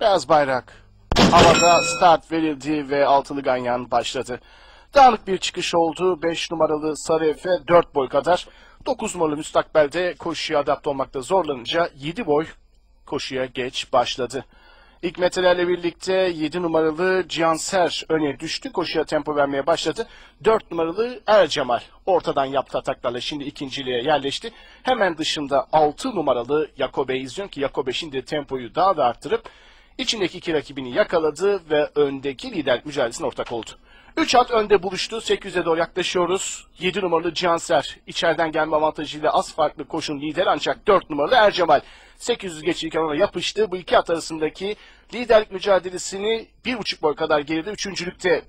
Beyaz bayrak havada, start verildi ve altılı ganyan başladı. Dağınık bir çıkış oldu. 5 numaralı Sarı Efe 4 boy kadar. 9 numaralı Müstakbel'de koşuya adapte olmakta zorlanınca 7 boy koşuya geç başladı. İlk metrelerle birlikte 7 numaralı Cihanser öne düştü. Koşuya tempo vermeye başladı. 4 numaralı Ercemal ortadan yaptı ataklarla şimdi ikinciliğe yerleşti. Hemen dışında 6 numaralı Yakobe izliyor ki Yakobe şimdi tempoyu daha da arttırıp içindeki iki rakibini yakaladı ve öndeki liderlik mücadelesine ortak oldu. 3 at önde buluştu. 800'e doğru yaklaşıyoruz. 7 numaralı Cihanser içeriden gelme avantajıyla az farklı koşun lider ancak 4 numaralı Ercemal 800 geçirken ona yapıştı. Bu iki at arasındaki liderlik mücadelesini 1,5 boy kadar geride 3.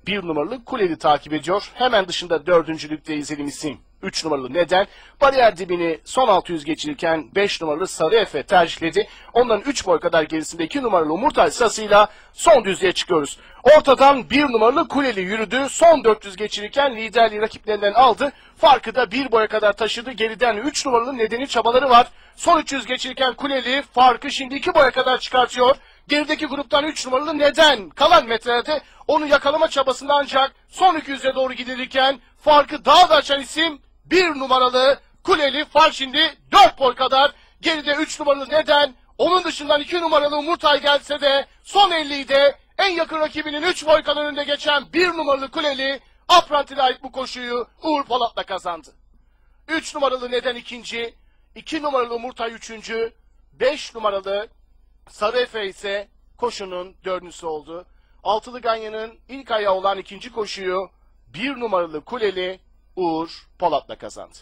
1 numaralı Kuleli takip ediyor. Hemen dışında 4. izlediğim isim 3 numaralı Neden. Bariyer dibini son 600 geçirirken 5 numaralı Sarı Efe tercihledi. Onların 3 boy kadar gerisinde 2 numaralı Umurtay sırasıyla son düzlüğe çıkıyoruz. Ortadan 1 numaralı Kuleli yürüdü. Son 400 geçirirken liderliği rakiplerinden aldı. Farkı da 1 boya kadar taşıdı. Geriden 3 numaralı Neden'in çabaları var. Son 300 geçirirken Kuleli farkı şimdi 2 boya kadar çıkartıyor. Gerideki gruptan 3 numaralı Neden kalan metrelerde onu yakalama çabasında ancak son 200'e doğru gidilirken farkı daha da açan isim 1 numaralı Kuleli. Fark şimdi 4 boy kadar. Geride 3 numaralı Neden. Onun dışından 2 numaralı Umurtay gelse de son 50'yi de en yakın rakibinin 3 boy kadar önünde geçen 1 numaralı Kuleli Aprantil'e ait bu koşuyu Uğur Polat'la kazandı. 3 numaralı Neden ikinci, 2 numaralı Umurtay üçüncü, 5 numaralı Sarı Efe ise koşunun dördüncüsü oldu. Altılı Ganyan'ın ilk ayağı olan ikinci koşuyu 1 numaralı Kuleli Uğur Polat'la kazandı.